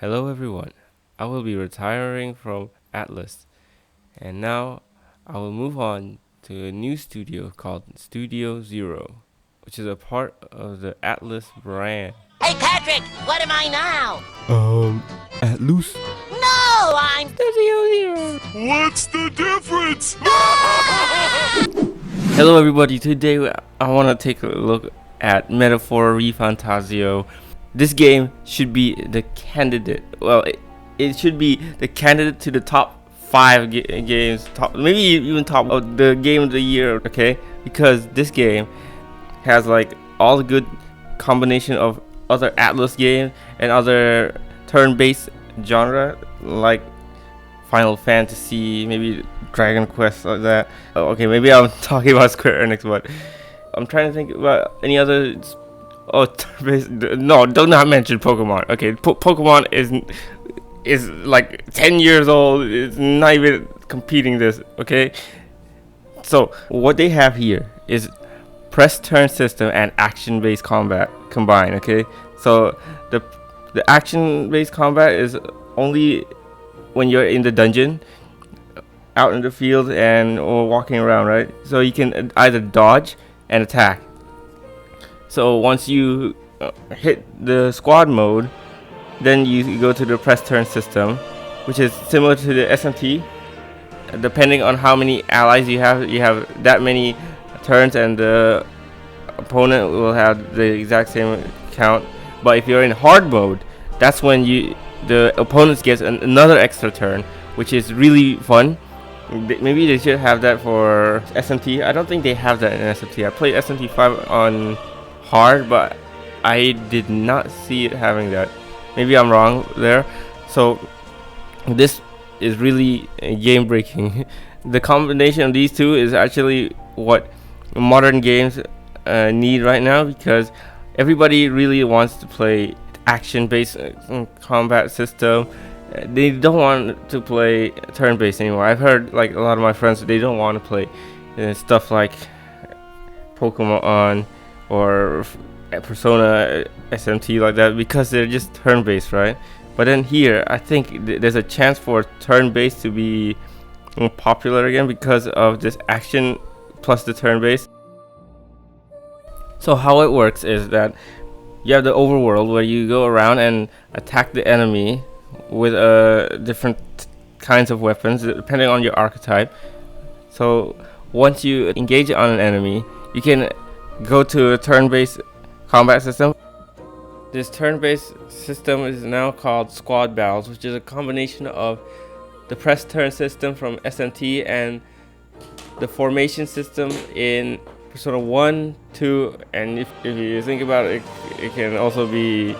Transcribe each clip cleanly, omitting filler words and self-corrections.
Hello everyone, I will be retiring from Atlas and now I will move on to a new studio called Studio Zero, which is a part of the Atlas brand. Hey, Patrick, what am I now? Atlus? No, I'm Studio Zero! What's the difference? Hello everybody, today I want to take a look at Metaphor ReFantazio. This game should be the candidate, it should be the candidate to the top 5 games, maybe even top of the game of the year, okay? Because this game has like all the good combination of other Atlas games and other turn-based genre like Final Fantasy, maybe Dragon Quest, like that. Okay, maybe I'm talking about Square Enix, but I'm trying to think about any other. Oh, no! Do not mention Pokemon. Okay, Pokemon is like 10 years old. It's not even competing this. Okay, so what they have here is press turn system and action-based combat combined. Okay, so the action-based combat is only when you're in the dungeon, out in the field and or walking around, right? So you can either dodge and attack. So once you hit the squad mode, then you go to the press turn system, which is similar to the SMT. Depending on how many allies you have that many turns, and the opponent will have the exact same count. But if you're in hard mode, that's when the opponents get another extra turn, which is really fun. Maybe they should have that for SMT. I don't think they have that in SMT. I played SMT 5 on hard, but I did not see it having that. Maybe I'm wrong there. So this is really game breaking. The combination of these two is actually what modern games need right now, because everybody really wants to play action-based combat system. They don't want to play turn-based anymore. I've heard like a lot of my friends, they don't want to play stuff like Pokemon or Persona SMT like that, because they're just turn-based, right? But then here, I think there's a chance for turn-based to be popular again because of this action plus the turn-based. So how it works is that you have the overworld where you go around and attack the enemy with different kinds of weapons depending on your archetype. So once you engage on an enemy, you can go to a turn-based combat system. This turn-based system is now called Squad Battles, which is a combination of the press turn system from SMT and the formation system in Persona 1, 2, and if you think about it, it can also be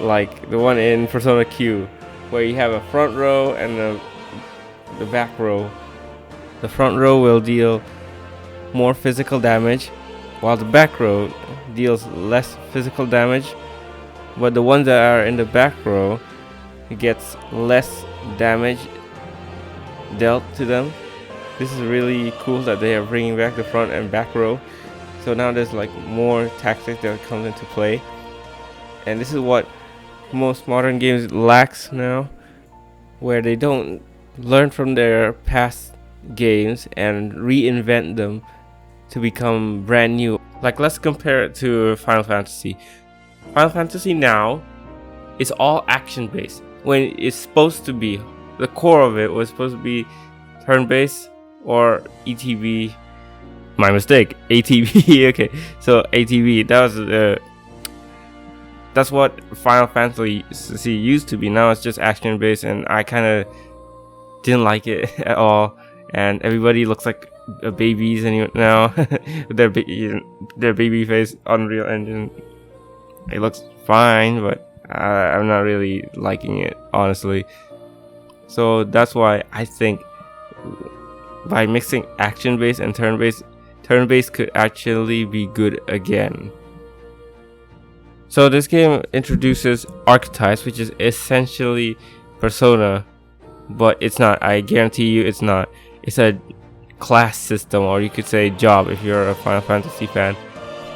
like the one in Persona Q, where you have a front row and the back row. The front row will deal more physical damage, while the back row deals less physical damage. But the ones that are in the back row, it gets less damage dealt to them. This is really cool that they are bringing back the front and back row. So now there's like more tactics that comes into play, and this is what most modern games lacks now, where they don't learn from their past games and reinvent them to become brand new. Like, let's compare it to Final Fantasy. Final Fantasy now is all action based, when it's supposed to be, the core of it was supposed to be turn based or ETB. My mistake, ATB. Okay, so ATB, that's what Final Fantasy used to be. Now it's just action based, and I kind of didn't like it at all. And everybody looks like babies now. their baby face Unreal Engine. It looks fine, but I'm not really liking it, honestly. So that's why I think by mixing action based and turn based could actually be good again. So this game introduces archetypes, which is essentially Persona, but it's not. I guarantee you it's not. It's a class system, or you could say job if you're a Final Fantasy fan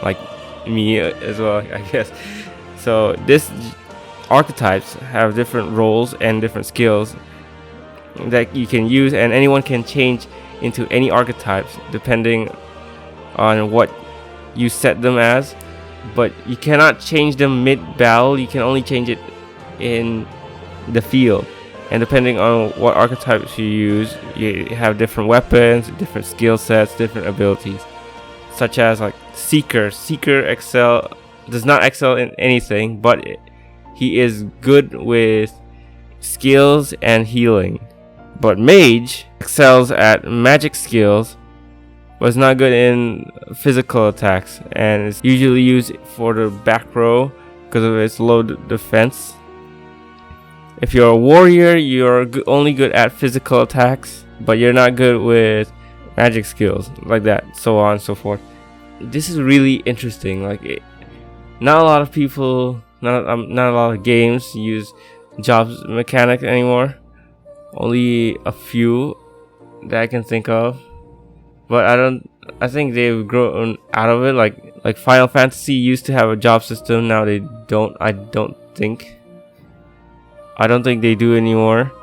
like me as well, I guess. So this archetypes have different roles and different skills that you can use, and anyone can change into any archetypes depending on what you set them as, but you cannot change them mid-battle. You can only change it in the field, and depending on what archetypes you use, you have different weapons, different skill sets, different abilities, such as like Seeker. Seeker does not excel in anything, but he is good with skills and healing. But Mage excels at magic skills, but is not good in physical attacks, and is usually used for the back row because of its low defense. If you're a warrior, you're only good at physical attacks, but you're not good with magic skills, like that, so on and so forth. This is really interesting. Not a lot of people, not a lot of games use jobs mechanic anymore. Only a few that I can think of, but I think they've grown out of it. Like Final Fantasy used to have a job system. Now they don't. I don't think they do anymore.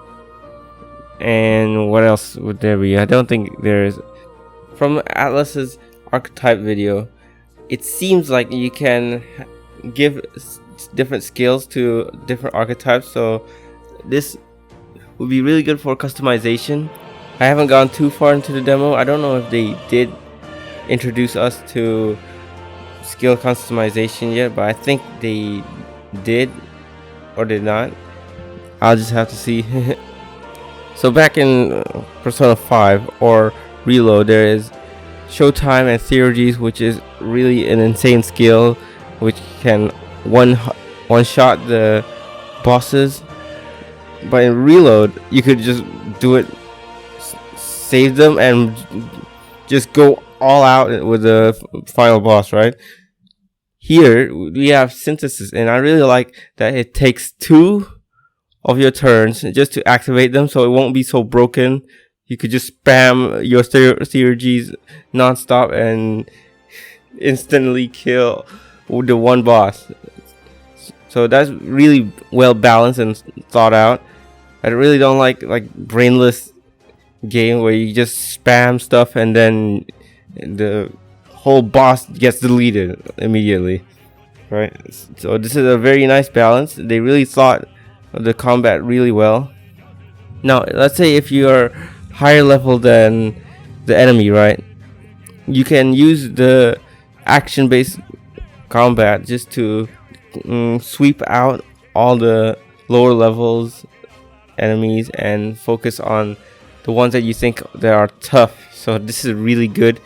And what else would there be? I don't think there is. From Atlas's archetype video, it seems like you can give different skills to different archetypes, so this would be really good for customization. I haven't gone too far into the demo. I don't know if they did introduce us to skill customization yet, but I think they did or did not. I'll just have to see. So back in Persona 5 or Reload, there is Showtime and Theurgies, which is really an insane skill, which can one shot the bosses. But in Reload, you could just do it, save them, and just go all out with the final boss, right? Here we have Synthesis, and I really like that it takes 2 of your turns just to activate them, so it won't be so broken. You could just spam your Theurgies non-stop and instantly kill the one boss. So that's really well balanced and thought out. I really don't like brainless game where you just spam stuff and then the whole boss gets deleted immediately, right? So this is a very nice balance. They really thought of the combat really well. Now let's say if you are higher level than the enemy, right? You can use the action-based combat just to sweep out all the lower levels enemies and focus on the ones that you think that are tough. So this is really good.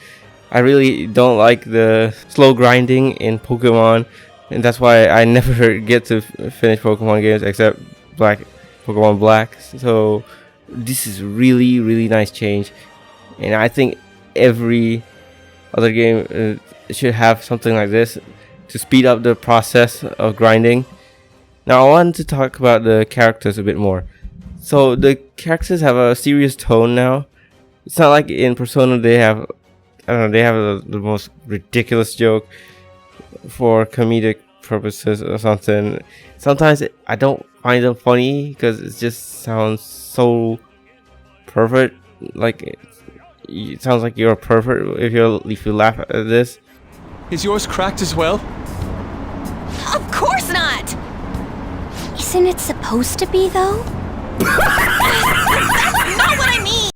I really don't like the slow grinding in Pokemon, and that's why I never get to finish Pokemon games except Pokemon Black. So this is really nice change, and I think every other game should have something like this to speed up the process of grinding. Now I want to talk about the characters a bit more. So the characters have a serious tone now. It's not like in Persona they have, I don't know, they have the most ridiculous joke for comedic purposes or something. Sometimes I don't find them funny because it just sounds so perfect. Like it sounds like you're a pervert if you laugh at this. Is yours cracked as well? Of course not! Isn't it supposed to be, though? That's not what I mean!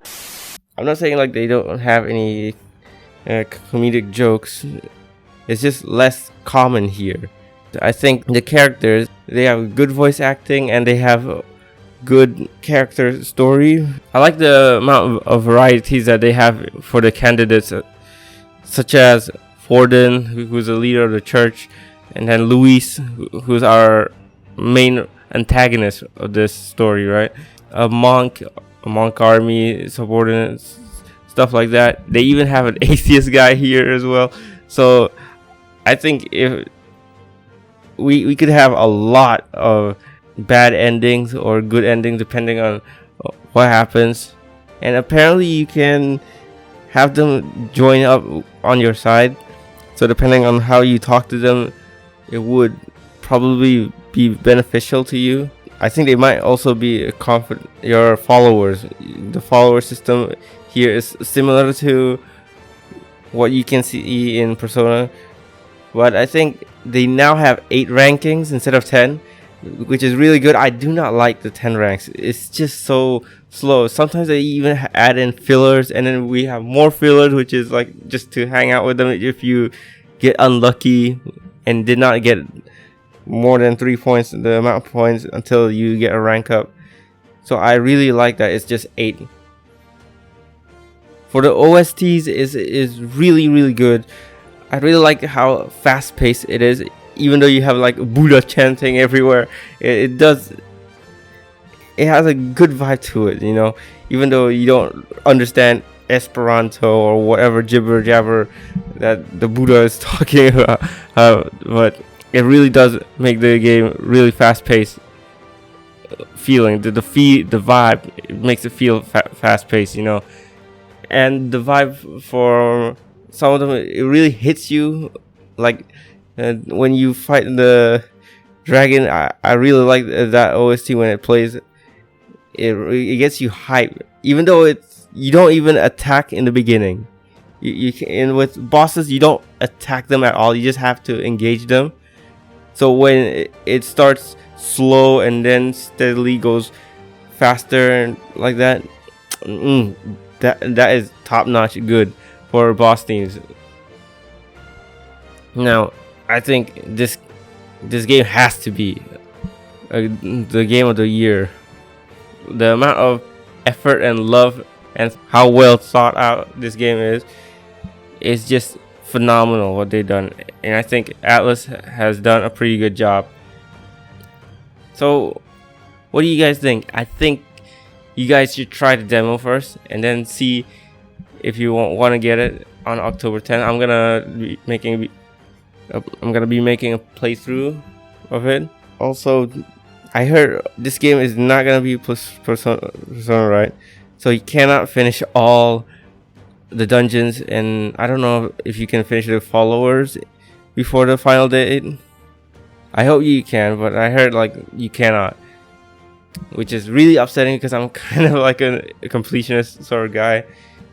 I'm not saying like they don't have any comedic jokes. It's just less common here. I think the characters, they have good voice acting and they have good character story. I like the amount of varieties that they have for the candidates, such as Forden, who's the leader of the church, and then Luis, who's our main antagonist of this story, right? A monk army, subordinates, stuff like that. They even have an atheist guy here as well. So I think if we could have a lot of bad endings or good endings depending on what happens, and apparently you can have them join up on your side. So depending on how you talk to them, it would probably be beneficial to you. I think they might also be your followers. The follower system here is similar to what you can see in Persona, but I think they now have 8 rankings instead of 10, which is really good. I do not like the 10 ranks. It's just so slow. Sometimes they even add in fillers, and then we have more fillers, which is like just to hang out with them if you get unlucky and did not get more than 3 points, the amount of points until you get a rank up. So I really like that it's just 8. For the OSTs is really good. I really like how fast paced it is, even though you have like Buddha chanting everywhere. It has a good vibe to it, you know, even though you don't understand Esperanto or whatever jibber jabber that the Buddha is talking about, but it really does make the game really fast-paced feeling. The vibe, it makes it feel fast-paced, you know. And the vibe for some of them, it really hits you. Like when you fight the dragon, I really like that OST when it plays. It gets you hyped, even though you don't even attack in the beginning. You can, and with bosses, you don't attack them at all. You just have to engage them. So when it starts slow and then steadily goes faster and like that, that is top notch good for boss themes. Now, I think this game has to be the game of the year. The amount of effort and love and how well thought out this game is just phenomenal what they've done, and I think Atlus has done a pretty good job. So what do you guys think? I think you guys should try the demo first and then see if you want to get it on October 10th. I'm gonna be making a playthrough of it. Also, I heard this game is not gonna be Persona, right? So you cannot finish all the dungeons, and I don't know if you can finish the followers before the final date. I hope you can, but I heard like you cannot, which is really upsetting because I'm kind of like a completionist sort of guy.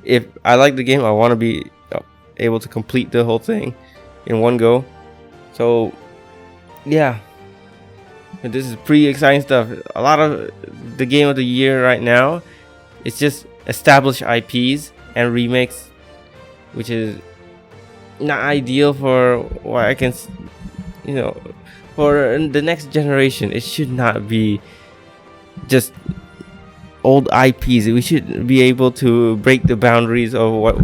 If I like the game, I want to be able to complete the whole thing in one go. So yeah, this is pretty exciting stuff. A lot of the game of the year right now, it's just established IPs and remakes, which is not ideal for what I can, you know, for the next generation. It should not be just old IPs. We should be able to break the boundaries of what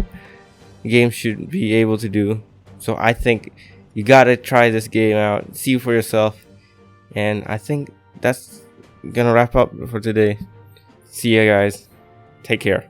games should be able to do. So I think you gotta try this game out, see for yourself. And I think that's gonna wrap up for today. See ya guys, take care.